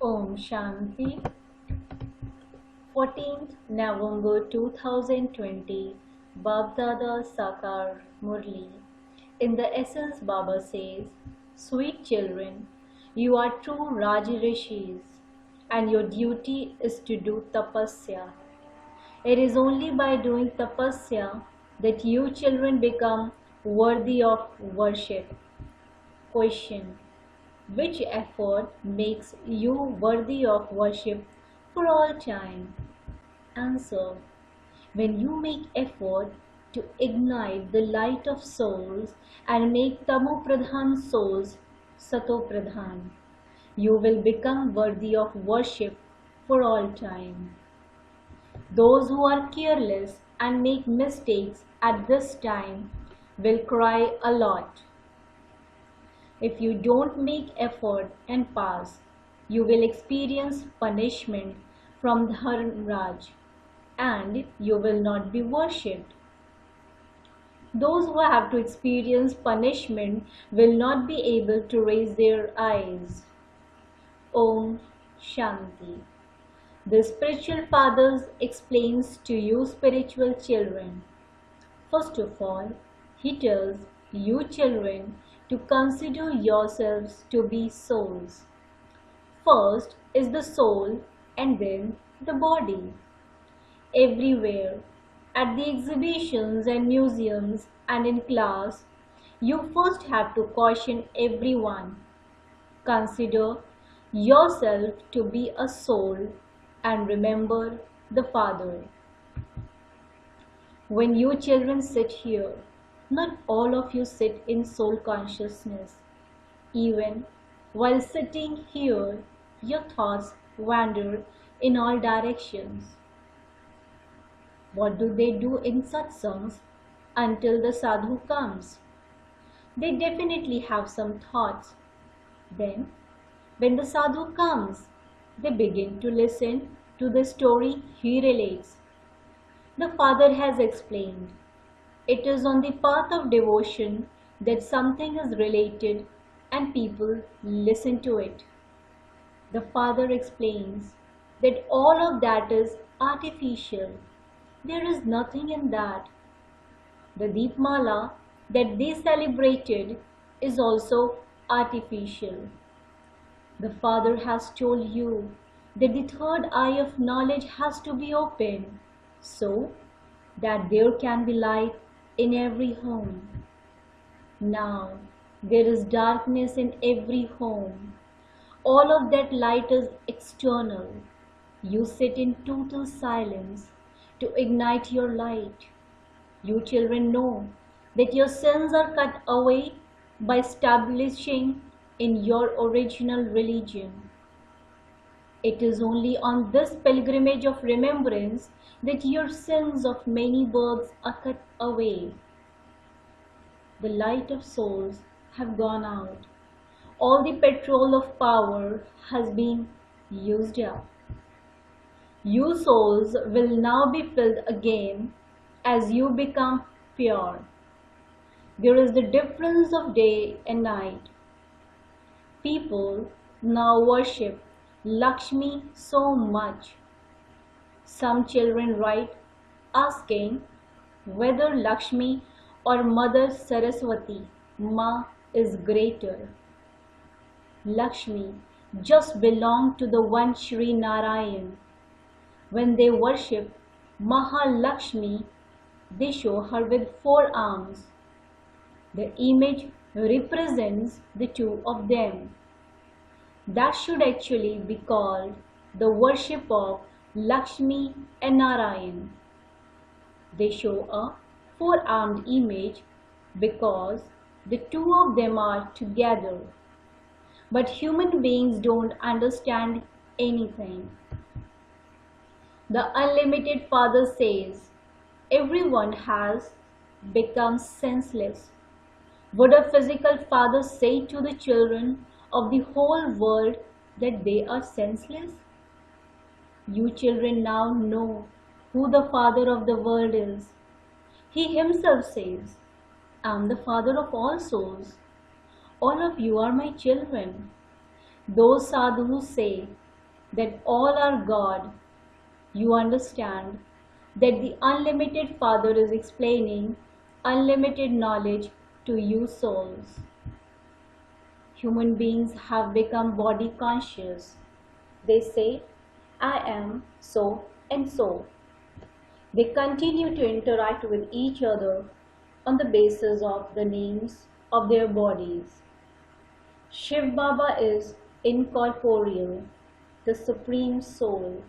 Om Shanti. 14th November 2020. Baapdada Murli. In the essence, Baba says, "Sweet children, you are true Raj Rishis, and your duty is to do tapasya. It is only by doing tapasya that you children become worthy of worship." Question: which effort makes you worthy of worship for all time? Answer: when you make effort to ignite the light of souls and make Tamopradhan souls Satopradhan, you will become worthy of worship for all time. Those who are careless and make mistakes at this time will cry a lot. If you don't make effort and pass, you will experience punishment from Dharmraj, and you will not be worshipped. Those who have to experience punishment will not be able to raise their eyes. Om Shanti. The spiritual fathers explains to you spiritual children. First of all, he tells you children to consider yourselves to be souls. First is the soul and then the body. Everywhere, at the exhibitions and museums and in class, you first have to caution everyone. Consider yourself to be a soul and remember the Father. When you children sit here, not all of you sit in soul consciousness. Even while sitting here, your thoughts wander in all directions. What do they do in satsangs until the sadhu comes? They definitely have some thoughts. Then, when the sadhu comes, they begin to listen to the story he relates. The Father has explained, it is on the path of devotion that something is related and people listen to it. The Father explains that all of that is artificial. There is nothing in that. The Deepmala that they celebrated is also artificial. The Father has told you that the third eye of knowledge has to be open so that there can be light in every home. Now there is darkness in every home. All of that light is external. You sit in total silence to ignite your light. You children know that your sins are cut away by establishing in your original religion. It is only on this pilgrimage of remembrance that your sins of many births are cut away. The light of souls have gone out. All the petrol of power has been used up. You souls will now be filled again as you become pure. There is the difference of day and night. People now worship Lakshmi so much. Some children write asking whether Lakshmi or Mother Saraswati, Ma, is greater. Lakshmi just belonged to the one Sri Narayan. When they worship Mahalakshmi, they show her with 4 arms. The image represents the two of them. That should actually be called the worship of Lakshmi and Narayan. They show a 4-armed image because the two of them are together. But human beings don't understand anything. The unlimited Father says, everyone has become senseless. Would a physical father say to the children of the whole world that they are senseless? You children now know who the Father of the world is. He himself says, I am the Father of all souls. All of you are my children. Those sadhus say that all are God, you understand that the unlimited Father is explaining unlimited knowledge to you souls. Human beings have become body conscious. They say, I am so and so. They continue to interact with each other on the basis of the names of their bodies. Shiv Baba is incorporeal, the Supreme Soul.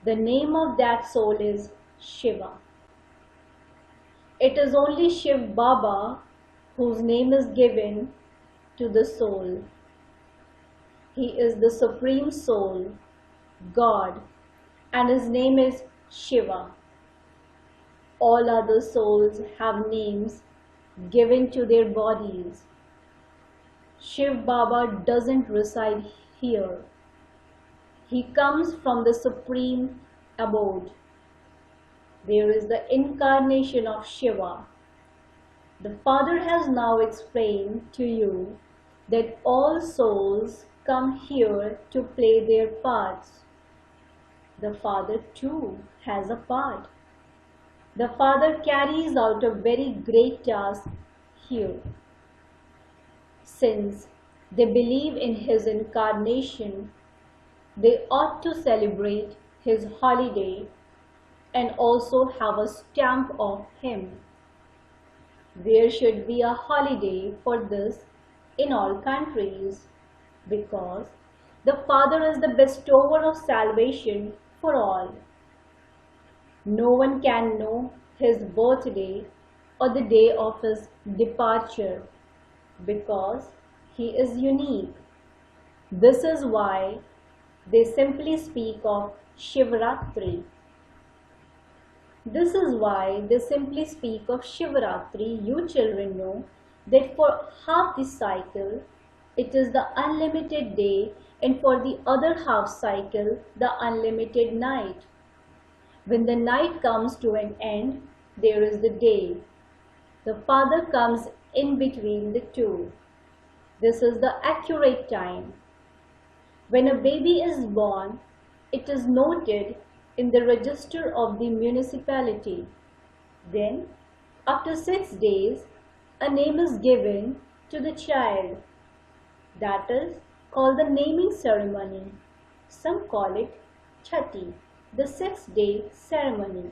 The name of that soul is Shiva. It is only Shiv Baba whose name is given to the soul. He is the Supreme Soul, God, and his name is Shiva. All other souls have names given to their bodies. Shiv Baba doesn't reside here. He comes from the Supreme Abode. There is the incarnation of Shiva. The Father has now explained to you that all souls come here to play their parts. The Father too has a part. The Father carries out a very great task here. Since they believe in His incarnation, they ought to celebrate His holiday and also have a stamp of Him. There should be a holiday for this in all countries, because the Father is the bestower of salvation for all. No one can know His birthday or the day of His departure, because He is unique. This is why they simply speak of Shivratri. This is why they simply speak of Shivratri. You children know that for half the cycle it is the unlimited day, and for the other half cycle the unlimited night. When the night comes to an end, there is the day. The Father comes in between the two. This is the accurate time. When a baby is born, it is noted in the register of the municipality. Then, after 6 days, a name is given to the child. That is called the naming ceremony. Some call it Chati, the 6th-day ceremony.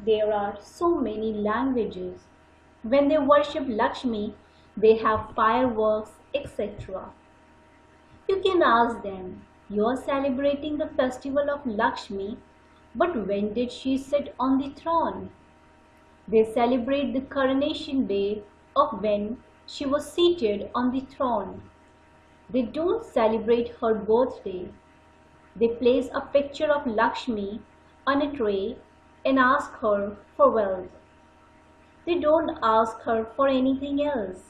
There are so many languages. When they worship Lakshmi, they have fireworks, etc. You can ask them, you are celebrating the festival of Lakshmi, but when did she sit on the throne? They celebrate the coronation day of when she was seated on the throne. They don't celebrate her birthday. They place a picture of Lakshmi on a tray and ask her for wealth. They don't ask her for anything else.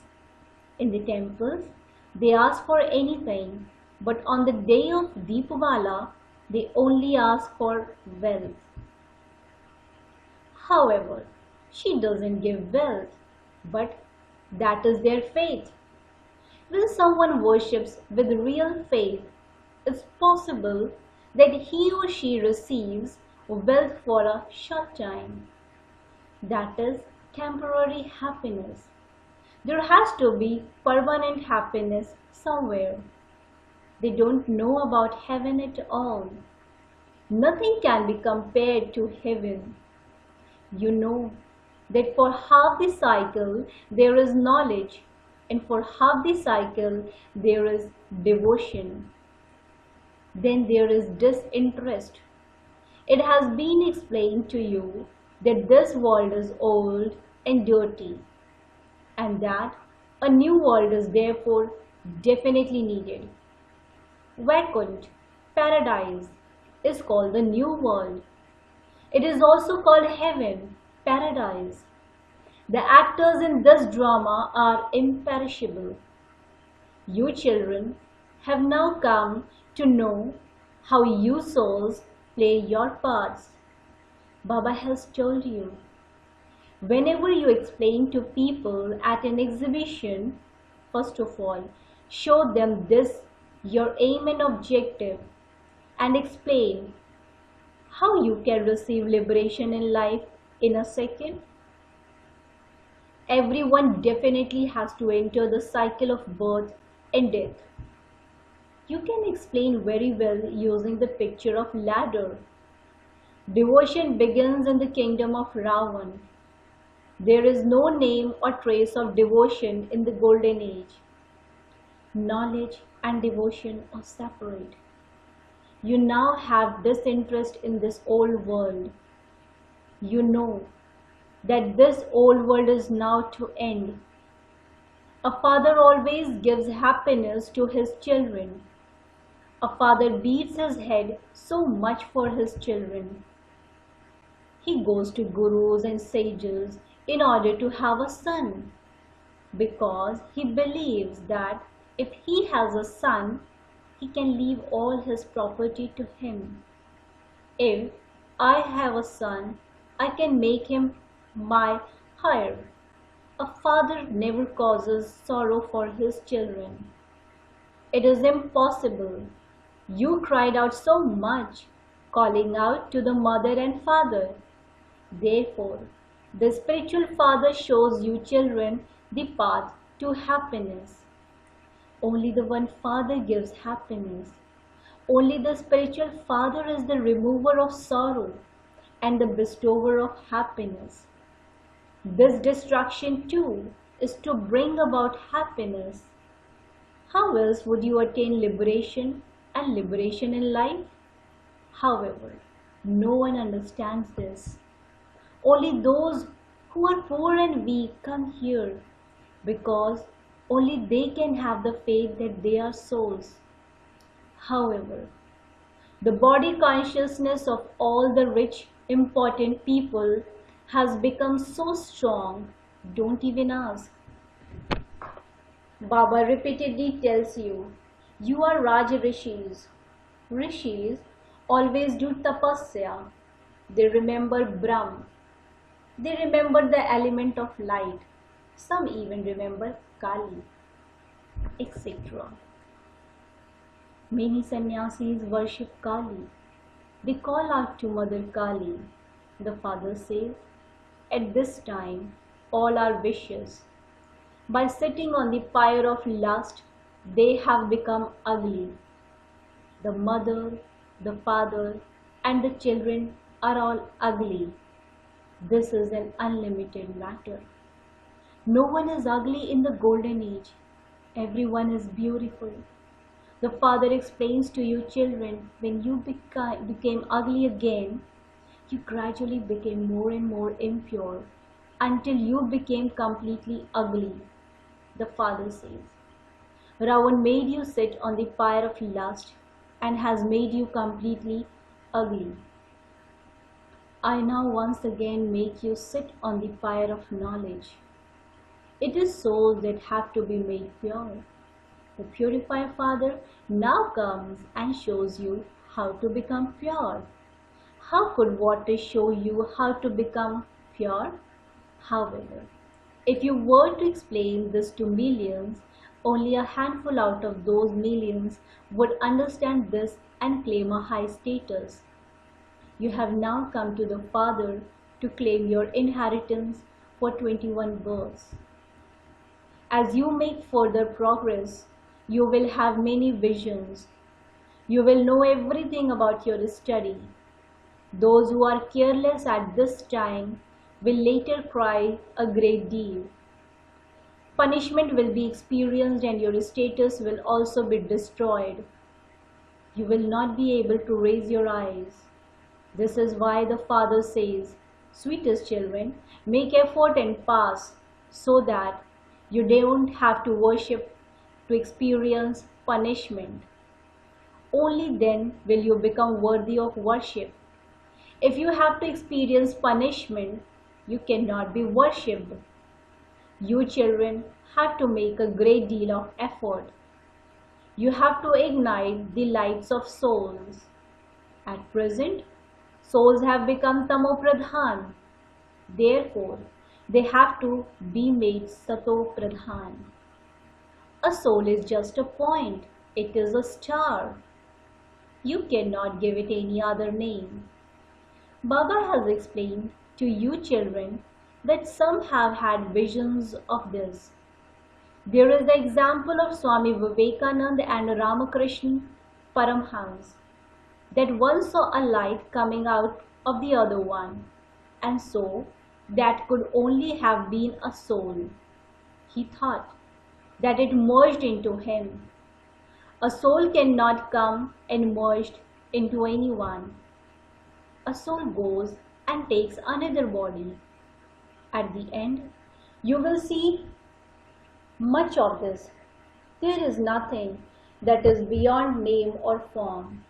In the temples, they ask for anything, but on the day of Deepavali, they only ask for wealth. However, she doesn't give wealth, but that is their faith. When someone worships with real faith, it's possible that he or she receives wealth for a short time. That is temporary happiness. There has to be permanent happiness somewhere. They don't know about heaven at all. Nothing can be compared to heaven. You know that for half the cycle there is knowledge, and for half the cycle there is devotion. Then there is disinterest. It has been explained to you that this world is old and dirty, and that a new world is therefore definitely needed. Vaikunt, paradise, is called the new world. It is also called heaven, paradise. The actors in this drama are imperishable. You children have now come to know how you souls play your parts. Baba has told you. Whenever you explain to people at an exhibition, first of all, show them this your aim and objective, and explain how you can receive liberation in life in a second. Everyone definitely has to enter the cycle of birth and death. You can explain very well using the picture of ladder. Devotion begins in the kingdom of Ravan. There is no name or trace of devotion in the golden age. Knowledge and devotion are separate. You now have disinterest in this old world. You know that this old world is now to end. A father always gives happiness to his children. A father beats his head so much for his children. He goes to gurus and sages in order to have a son, because he believes that if he has a son, he can leave all his property to him. If I have a son, I can make him my heir. A father never causes sorrow for his children. It is impossible. You cried out so much, calling out to the mother and father. Therefore, the spiritual father shows you children the path to happiness. Only the one father gives happiness. Only the spiritual father is the remover of sorrow and the bestower of happiness. This destruction too is to bring about happiness. How else would you attain liberation and liberation in life? However, no one understands this. Only those who are poor and weak come here, because only they can have the faith that they are souls. However, the body consciousness of all the rich, important people has become so strong, don't even ask. Baba repeatedly tells you, you are Raj Rishis. Rishis always do tapasya. They remember Brahm. They remember the element of light. Some even remember Kali, etc. Many sannyasis worship Kali. They call out to Mother Kali. The father says, at this time, all are vicious. By sitting on the pyre of lust, they have become ugly. The mother, the father, and the children are all ugly. This is an unlimited matter. No one is ugly in the golden age. Everyone is beautiful. The father explains to you children, when you became ugly again, you gradually became more and more impure until you became completely ugly. The father says, Ravan made you sit on the pyre of lust and has made you completely ugly. I now once again make you sit on the pyre of knowledge. It is souls that have to be made pure. The purified Father now comes and shows you how to become pure. How could water show you how to become pure? However, if you were to explain this to millions, only a handful out of those millions would understand this and claim a high status. You have now come to the Father to claim your inheritance for 21 births. As you make further progress, you will have many visions. You will know everything about your study. Those who are careless at this time will later cry a great deal. Punishment will be experienced and your status will also be destroyed. You will not be able to raise your eyes. This is why the Father says, sweetest children, make effort and pass so that you don't have to worship to experience punishment. Only then will you become worthy of worship. If you have to experience punishment, you cannot be worshipped. You children have to make a great deal of effort. You have to ignite the lights of souls. At present, souls have become tamopradhan. Therefore, they have to be made sato pradhan. A soul is just a point. It is a star. You cannot give it any other name. Baba has explained to you children that some have had visions of this. There is the example of Swami Vivekananda and Ramakrishna Paramhans, that one saw a light coming out of the other one, and so that could only have been a soul. He thought that it merged into him. A soul cannot come and merge into anyone. A soul goes and takes another body. At the end, you will see much of this. There is nothing that is beyond name or form.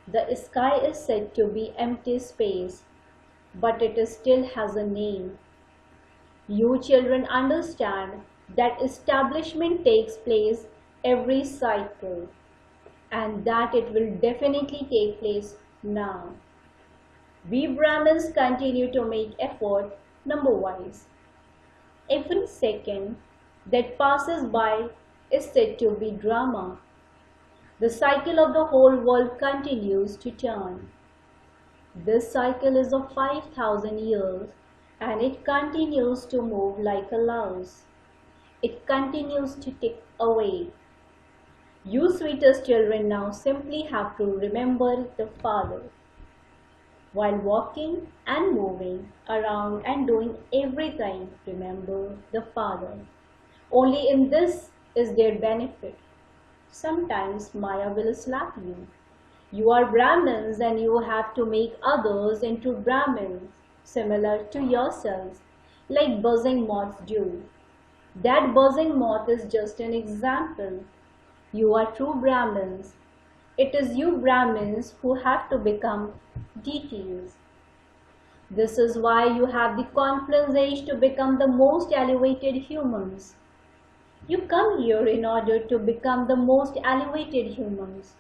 The sky is said to be empty space, but it still has a name. You children understand that establishment takes place every cycle, and that it will definitely take place now. We Brahmins continue to make effort number-wise. Every second that passes by is said to be drama. The cycle of the whole world continues to turn. This cycle is of 5,000 years, and it continues to move like a louse. It continues to tick away. You sweetest children now simply have to remember the Father. While walking and moving around and doing everything, remember the Father. Only in this is their benefit. Sometimes Maya will slap you. You are Brahmins and you have to make others into Brahmins, similar to yourselves, like buzzing moths do. That buzzing moth is just an example. You are true Brahmins. It is you Brahmins who have to become deities. This is why you have the confluence age to become the most elevated humans. You come here in order to become the most elevated humans.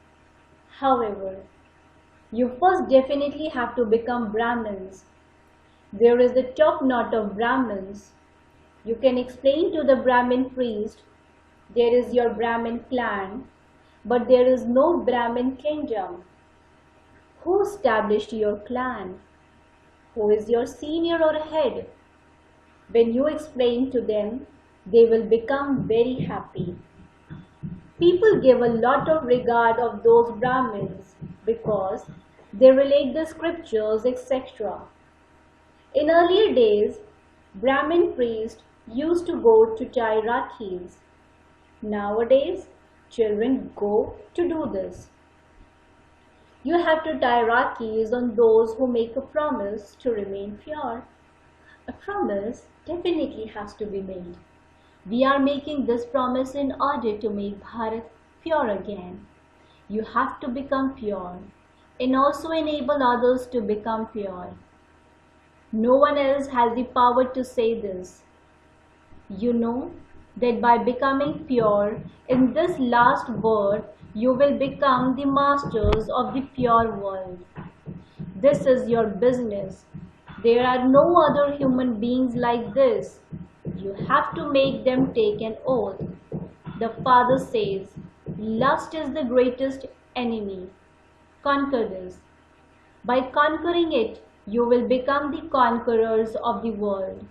However, you first definitely have to become Brahmins. There is the top knot of Brahmins. You can explain to the Brahmin priest, there is your Brahmin clan, but there is no Brahmin kingdom. Who established your clan? Who is your senior or head? When you explain to them, they will become very happy. People give a lot of regard of those Brahmins because they relate the scriptures, etc. In earlier days, Brahmin priests used to go to tie rakhis. Nowadays, children go to do this. You have to tie rakhis on those who make a promise to remain pure. A promise definitely has to be made. We are making this promise in order to make Bharat pure again. You have to become pure and also enable others to become pure. No one else has the power to say this. You know that by becoming pure in this last birth, you will become the masters of the pure world. This is your business. There are no other human beings like this. You have to make them take an oath. The Father says, lust is the greatest enemy. Conquer this. By conquering it, you will become the conquerors of the world.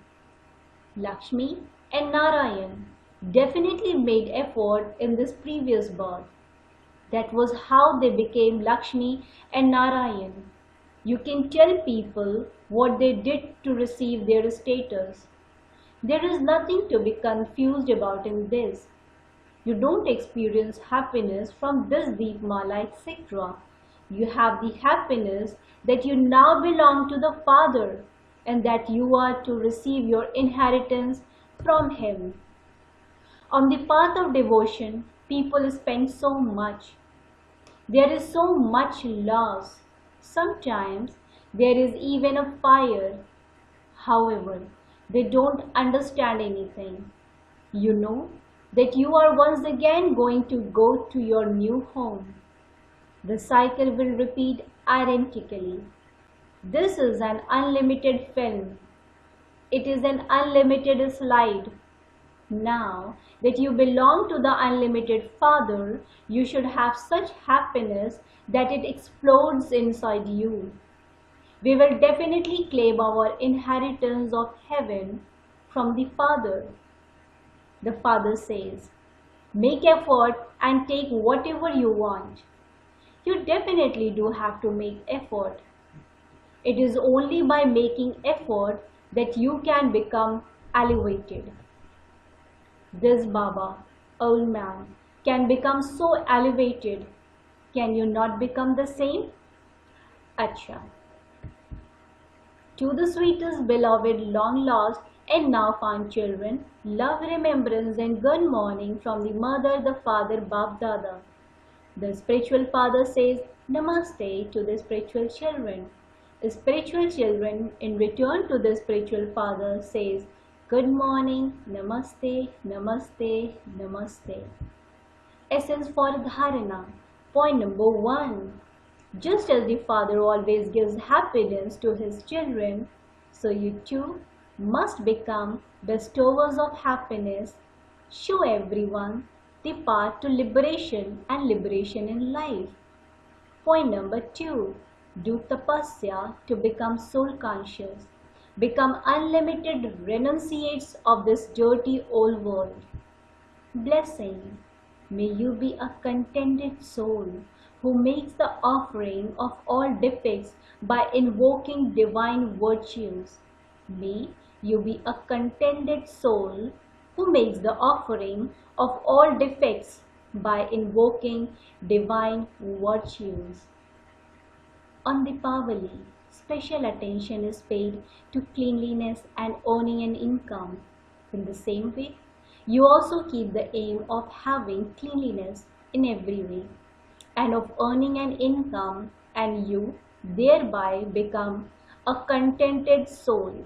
Lakshmi and Narayan definitely made effort in this previous birth. That was how they became Lakshmi and Narayan. You can tell people what they did to receive their status. There is nothing to be confused about in this. You don't experience happiness from this Deepmala, etc. You have the happiness that you now belong to the Father and that you are to receive your inheritance from Him. On the path of devotion, people spend so much. There is so much loss. Sometimes there is even a fire. However, they don't understand anything. You know that you are once again going to go to your new home. The cycle will repeat identically. This is an unlimited film. It is an unlimited slide. Now that you belong to the unlimited Father, you should have such happiness that it explodes inside you. We will definitely claim our inheritance of heaven from the Father. The Father says, make effort and take whatever you want. You definitely do have to make effort. It is only by making effort that you can become elevated. This Baba, old man, can become so elevated. Can you not become the same? Acha. To the sweetest, beloved, long lost and now found children, love, remembrance and good morning from the mother, the father, Baapdada. The spiritual father says Namaste to the spiritual children. The spiritual children in return to the spiritual father says good morning, Namaste, Namaste, Namaste. Essence for Dharana. Point number 1. Just as the Father always gives happiness to his children, so you too must become bestowers of happiness. Show everyone the path to liberation and liberation in life. Point number 2. Do tapasya to become soul conscious. Become unlimited renunciates of this dirty old world. Blessing. May you be a contented soul who makes the offering of all defects by invoking divine virtues. May you be a contented soul who makes the offering of all defects by invoking divine virtues. On Deepavali, special attention is paid to cleanliness and earning an income. In the same way, you also keep the aim of having cleanliness in every way and of earning an income, and you thereby become a contented soul.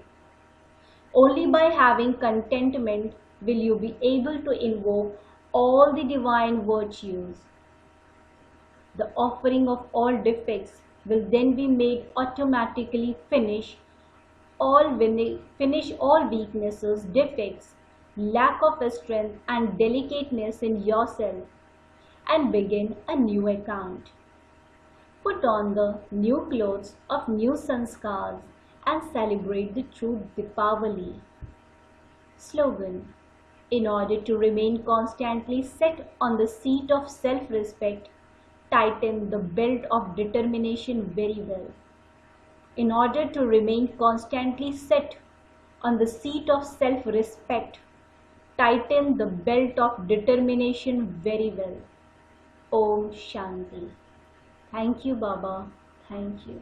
Only by having contentment will you be able to invoke all the divine virtues. The offering of all defects will then be made automatically finish all weaknesses, defects, lack of strength and delicateness in yourself, and begin a new account. Put on the new clothes of new sanskars and celebrate the true Deepavali. Slogan. In order to remain constantly set on the seat of self-respect, tighten the belt of determination very well. In order to remain constantly set on the seat of self-respect, tighten the belt of determination very well. Om Shanti. Thank you, Baba. Thank you.